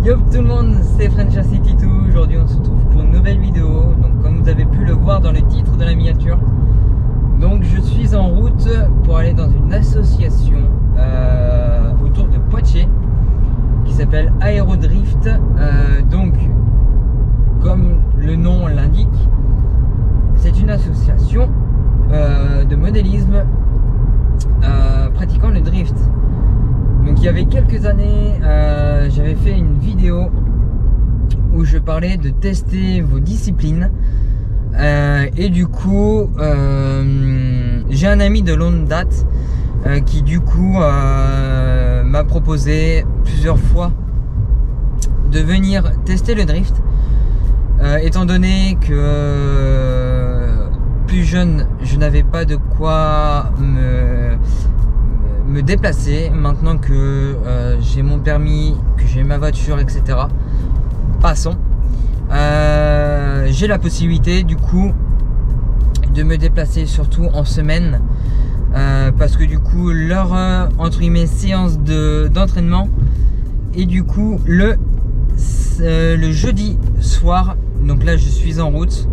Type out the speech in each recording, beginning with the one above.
Yo tout le monde, c'est FrenchCity2. Aujourd'hui on se retrouve pour une nouvelle vidéo. Donc comme vous avez pu le voir dans le titre de la miniature, donc je suis en route pour aller dans une association autour de Poitiers qui s'appelle Aérodrift. Donc comme le nom l'indique, c'est une association de modélisme pratiquant le drift. Donc il y avait quelques années, j'avais fait une vidéo où je parlais de tester vos disciplines et du coup j'ai un ami de longue date qui du coup m'a proposé plusieurs fois de venir tester le drift, étant donné que plus jeune je n'avais pas de quoi me déplacer. Maintenant que j'ai mon permis, que j'ai ma voiture, etc. Passons. J'ai la possibilité du coup de me déplacer surtout en semaine parce que du coup leur entre guillemets séance d'entraînement et du coup le jeudi soir. Donc là je suis en route.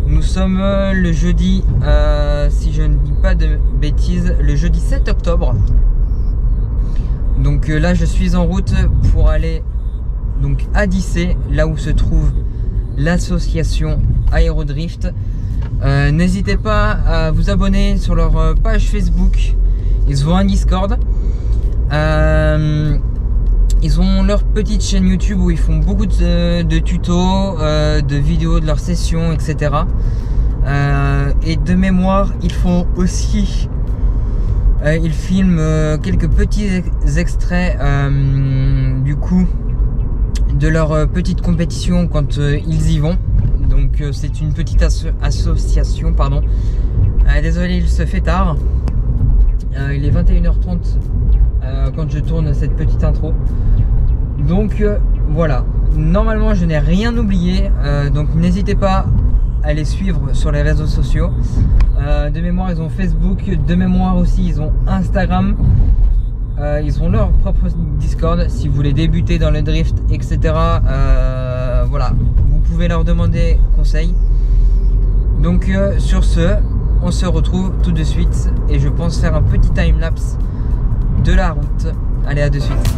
Nous sommes le jeudi, si je ne dis pas de bêtises, le jeudi 7 octobre. Donc là je suis en route pour aller donc à Dissé, là où se trouve l'association Aérodrift. N'hésitez pas à vous abonner sur leur page Facebook. Ils ont un Discord. Ils ont leur petite chaîne YouTube où ils font beaucoup de tutos, de vidéos de leurs sessions, etc. Et de mémoire, ils font aussi, ils filment quelques petits extraits du coup de leur petite compétition quand ils y vont. Donc c'est une petite association, pardon. Désolé, il se fait tard. Il est 21h30 quand je tourne cette petite intro. Donc voilà, normalement je n'ai rien oublié, donc n'hésitez pas à les suivre sur les réseaux sociaux. De mémoire ils ont Facebook, de mémoire aussi ils ont Instagram, ils ont leur propre Discord si vous voulez débuter dans le drift, etc. Voilà, vous pouvez leur demander conseil. Donc sur ce, on se retrouve tout de suite et je pense faire un petit time-lapse de la route. Allez, à de suite.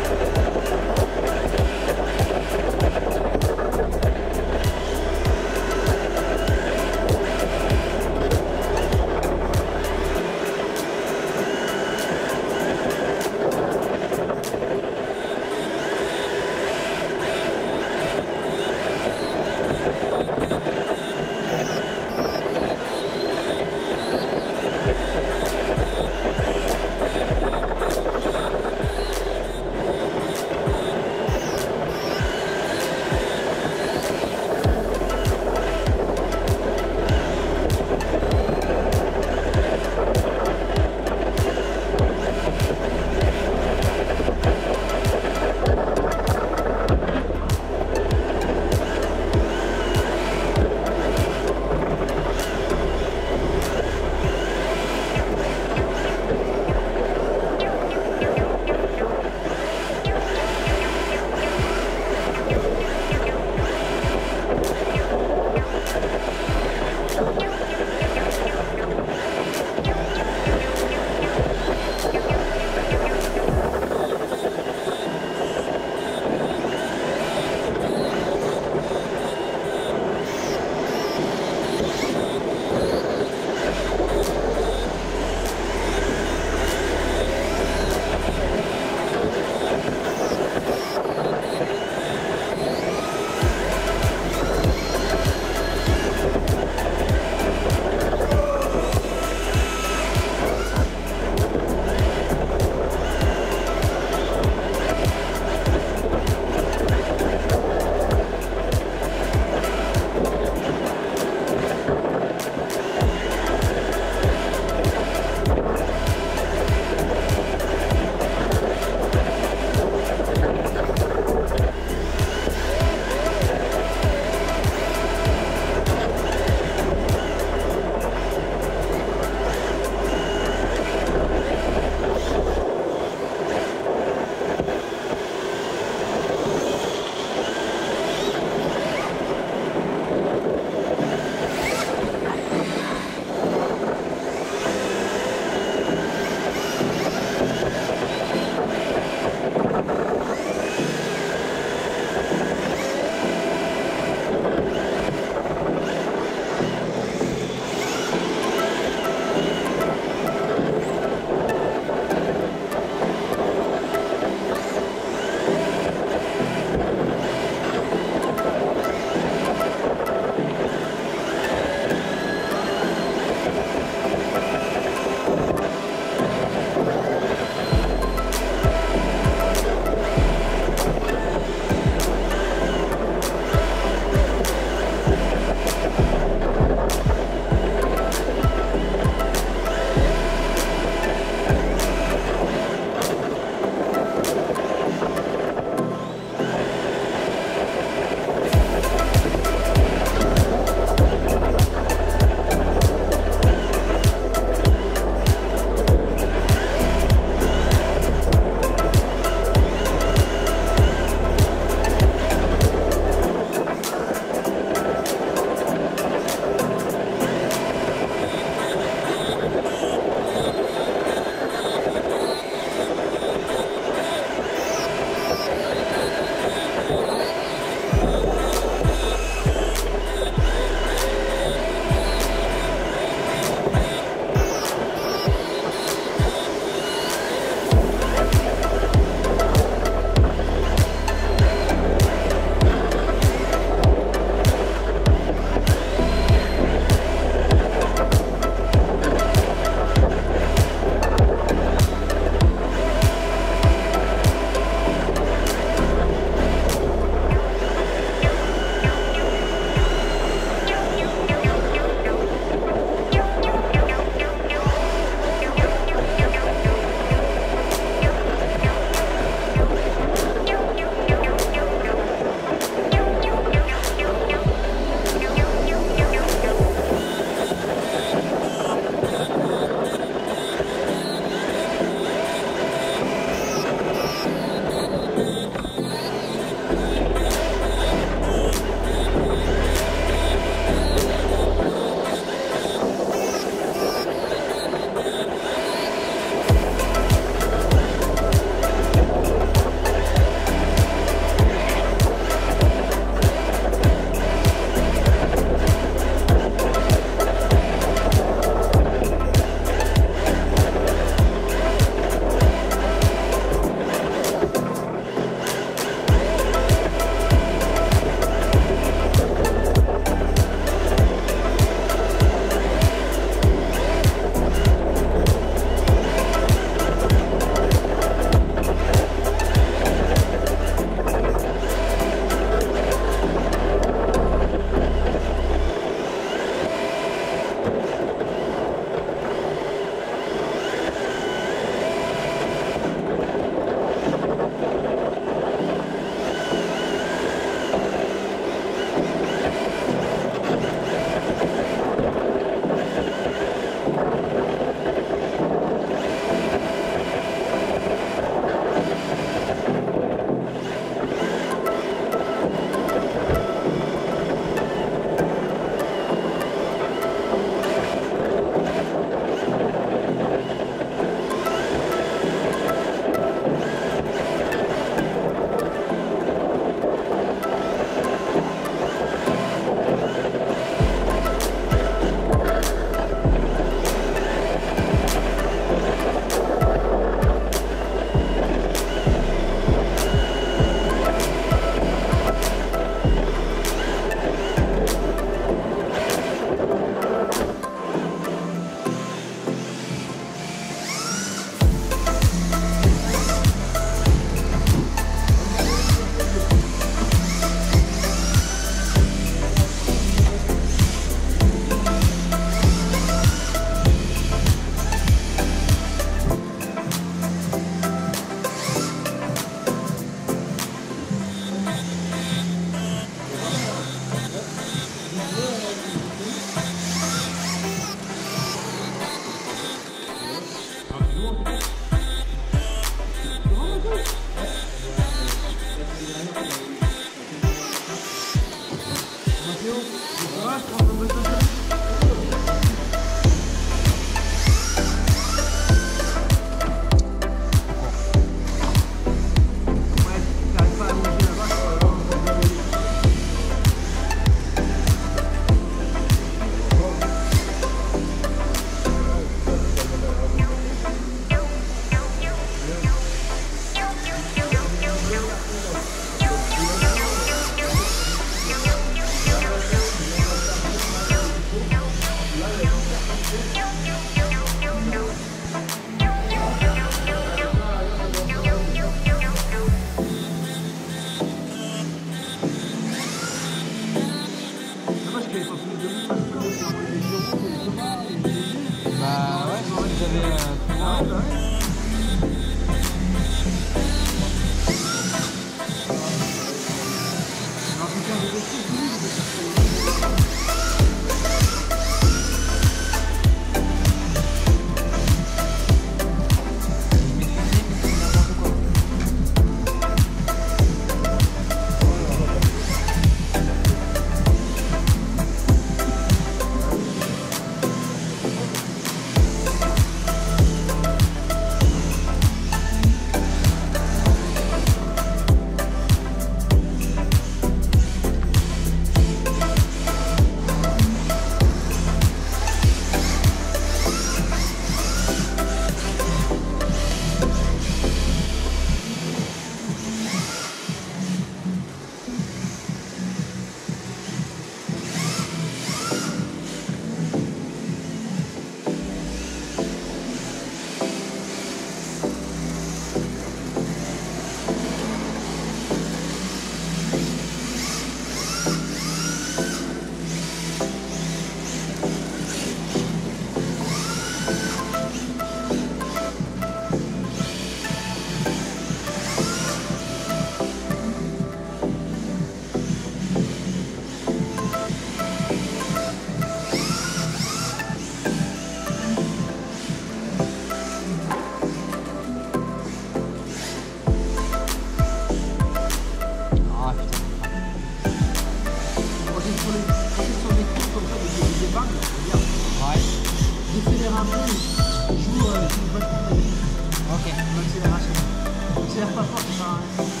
tire pas fort, ça sert à rien.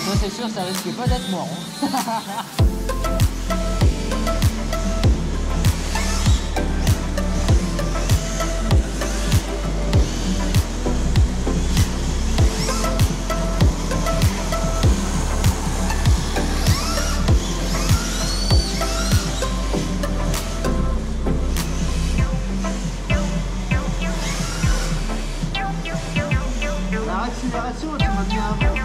Non, c'est sûr, ça risque pas d'être mort. Hein. L'accélération, tu m'as mis avant.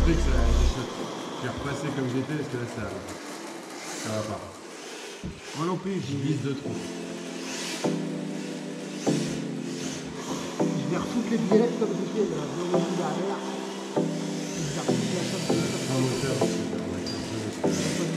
sentais que je vais repasser comme j'étais parce que là ça va pas. Moi non plus, Je vise de trop. je vais refoutre les biellettes comme j'étais là, dans le bout derrière. Je vais refoutre la chasse de ça. En hauteur aussi, je vais remettre un peu parce que...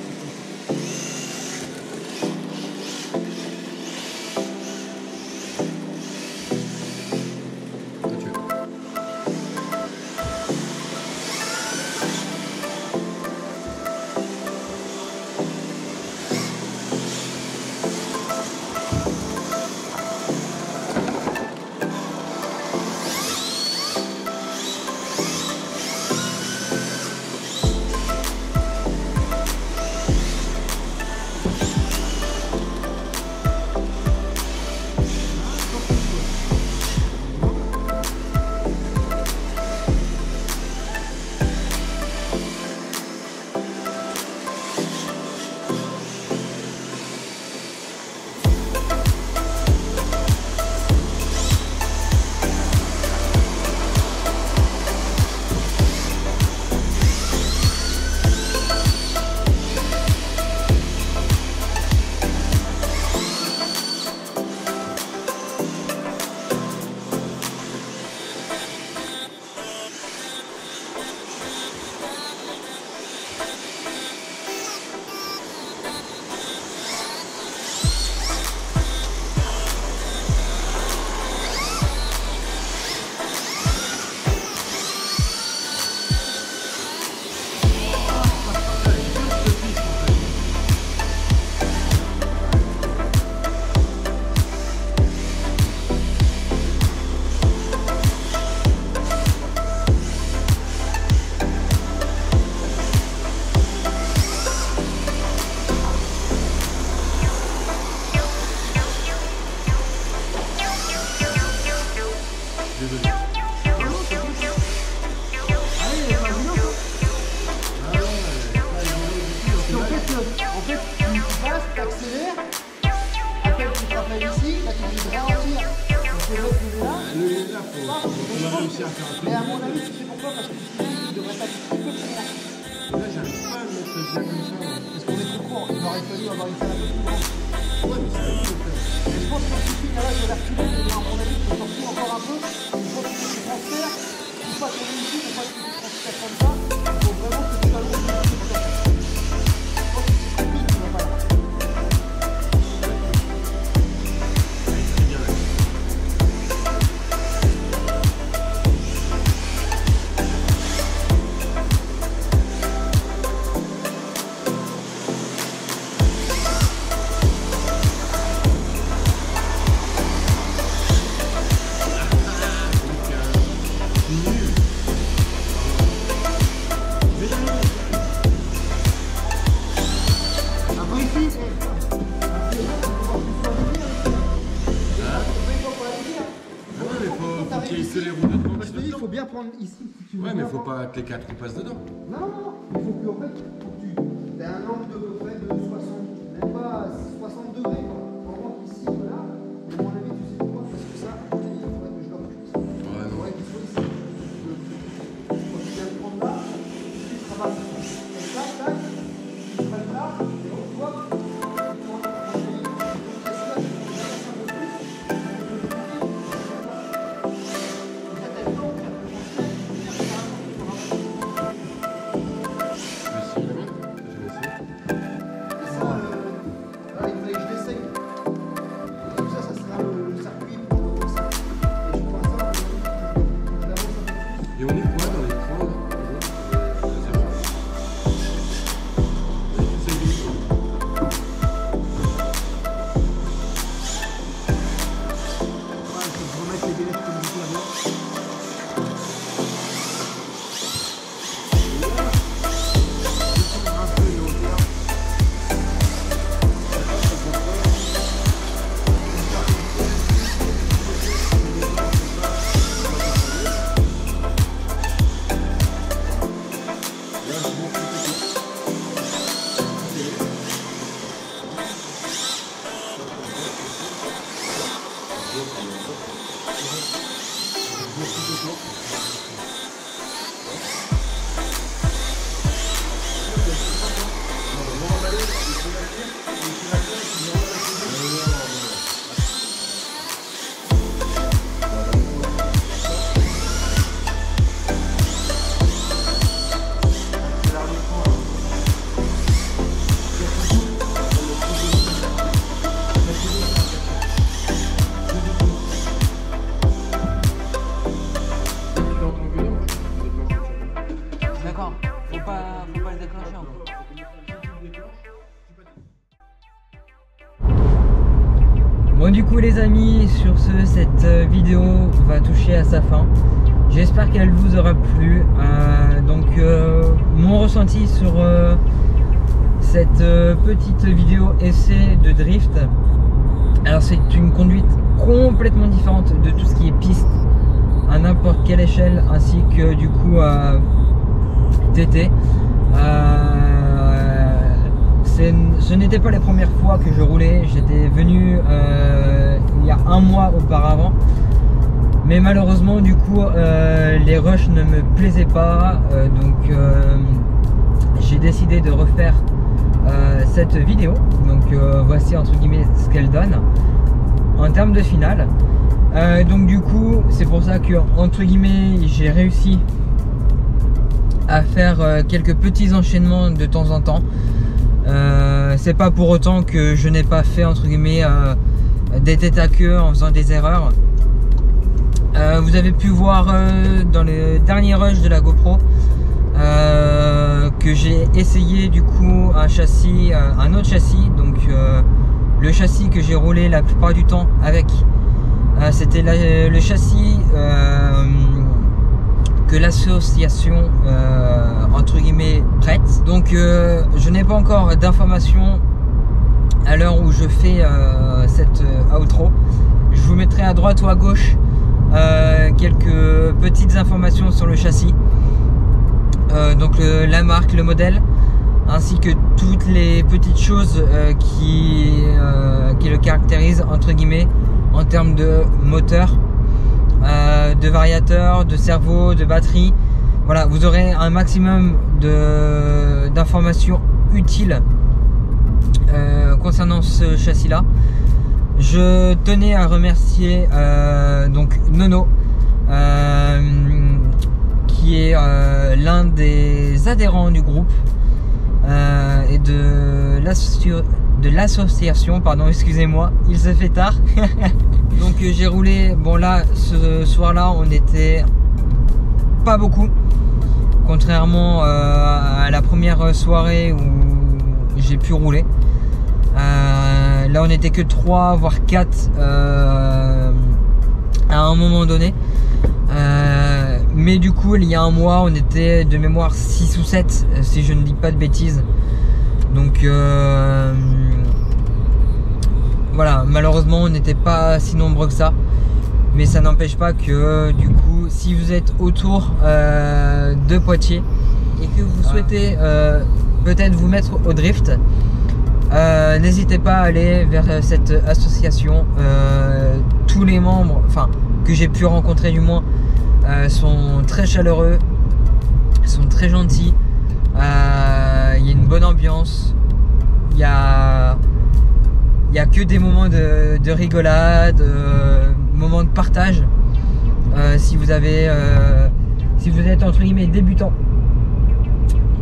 Mais à mon avis, tu sais pourquoi? Parce que tu devrais pas être plus petit. Là, j'arrive pas à le mettre bien comme ça. Parce qu'on est trop court. Il aurait fallu avoir une salle un peu plus grande. Ouais, mais ça va être Et je pense qu'il suffit qu'à l'âge de la reculer, à mon avis, il faut sortir encore un peu. Une fois que tu transfères, une fois que tu réussis, une fois que tu transfères comme ça, il faut vraiment que tu allonges le pied pour ça. Je pense que c'est plus vite, tu vas pas là. Il faut bien prendre ici si tu veux. Ouais, mais faut pas que les 4 roues passent dedans. Non, non, non. Il faut que, en fait, tu aies un angle de peu près de 60, même pas 60 degrés. Quoi. Par contre, ici, là, à mon avis, tu sais pourquoi? Parce que ça, il faudrait que je le recule. Ouais, non. Ouais, qu'il soit ici. Quand tu viens de prendre là, tu travailles. Et ça, tac, tu prends là, et on voit. Et on est quoi dans les points? du coup les amis, sur ce, cette vidéo va toucher à sa fin. J'espère qu'elle vous aura plu. Mon ressenti sur cette petite vidéo essai de drift. Alors c'est une conduite complètement différente de tout ce qui est piste à n'importe quelle échelle, ainsi que du coup TT. Ce n'était pas les premières fois que je roulais. J'étais venu il y a un mois auparavant, mais malheureusement du coup les rushs ne me plaisaient pas, j'ai décidé de refaire cette vidéo. Donc voici entre guillemets ce qu'elle donne en termes de finale. Donc du coup c'est pour ça que entre guillemets j'ai réussi à faire quelques petits enchaînements de temps en temps. C'est pas pour autant que je n'ai pas fait entre guillemets des têtes à queue en faisant des erreurs. Vous avez pu voir dans le dernier rush de la GoPro que j'ai essayé du coup un autre châssis. Donc le châssis que j'ai roulé la plupart du temps avec, c'était le châssis que l'association entre guillemets prête. Donc je n'ai pas encore d'informations à l'heure où je fais cette outro. Je vous mettrai à droite ou à gauche quelques petites informations sur le châssis, donc la marque, le modèle, ainsi que toutes les petites choses qui le caractérisent entre guillemets en termes de moteur, de variateur, de cerveau, de batterie. Voilà, vous aurez un maximum d'informations utiles concernant ce châssis là. Je tenais à remercier donc Nono, qui est l'un des adhérents du groupe et de l'association, pardon, excusez-moi, il se fait tard. Donc j'ai roulé, bon là ce soir là on était pas beaucoup, contrairement à la première soirée où j'ai pu rouler. Là on n'était que 3 voire 4 à un moment donné, mais du coup il y a un mois on était de mémoire 6 ou 7 si je ne dis pas de bêtises. Donc voilà, malheureusement on n'était pas si nombreux que ça, mais ça n'empêche pas que du coup si vous êtes autour de Poitiers et que vous souhaitez peut-être vous mettre au drift, n'hésitez pas à aller vers cette association. Tous les membres, enfin que j'ai pu rencontrer du moins, sont très chaleureux, sont très gentils. Il y a une bonne ambiance, il y a que des moments de rigolade, moments de partage. Si vous êtes entre guillemets débutant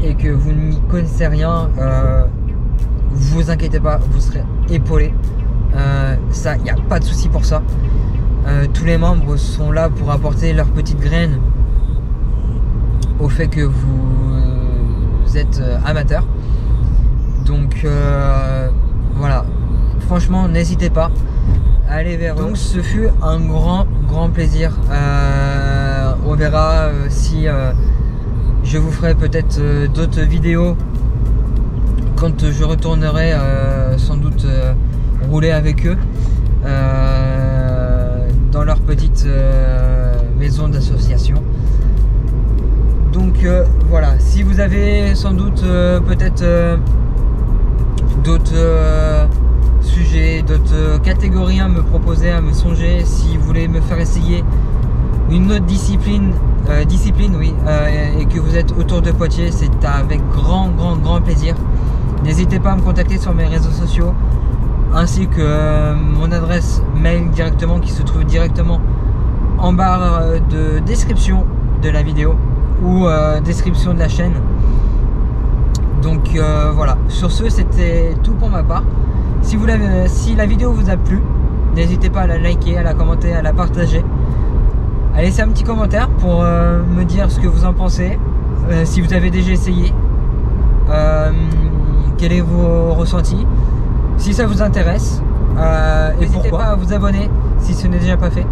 et que vous n'y connaissez rien, vous inquiétez pas, vous serez épaulé. Ça, il n'y a pas de souci pour ça. Tous les membres sont là pour apporter leur petite graine au fait que vous êtes amateur. Donc voilà, franchement n'hésitez pas à aller vers eux. Donc ce fut un grand plaisir. On verra si je vous ferai peut-être d'autres vidéos quand je retournerai sans doute rouler avec eux dans leur petite maison d'association. Donc voilà, si vous avez sans doute peut-être d'autres sujets, d'autres catégories à me proposer, à me songer, si vous voulez me faire essayer une autre discipline, oui, et que vous êtes autour de Poitiers, c'est avec grand plaisir. N'hésitez pas à me contacter sur mes réseaux sociaux, ainsi que mon adresse mail directement qui se trouve directement en barre de description de la vidéo ou description de la chaîne. Donc voilà, sur ce c'était tout pour ma part. Si la vidéo vous a plu, n'hésitez pas à la liker, à la commenter, à la partager, à laisser un petit commentaire pour me dire ce que vous en pensez, si vous avez déjà essayé, quels sont vos ressentis. Si ça vous intéresse, N'hésitez pas à vous abonner si ce n'est déjà pas fait.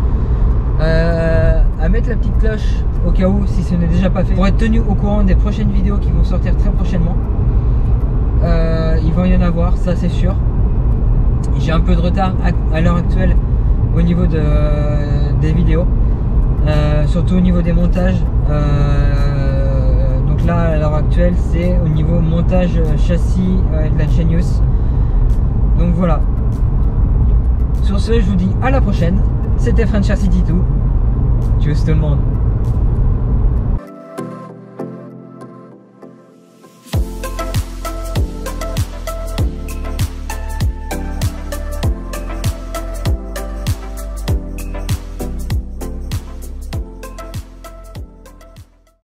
À mettre la petite cloche au cas où si ce n'est déjà pas fait. Pour être tenu au courant des prochaines vidéos qui vont sortir très prochainement. Il va y en avoir, ça c'est sûr. J'ai un peu de retard à l'heure actuelle au niveau des vidéos. Surtout au niveau des montages. Donc là à l'heure actuelle c'est au niveau montage châssis de la Genius. Donc voilà. Sur ce je vous dis à la prochaine. C'était French City 2. Tchuss tout le monde.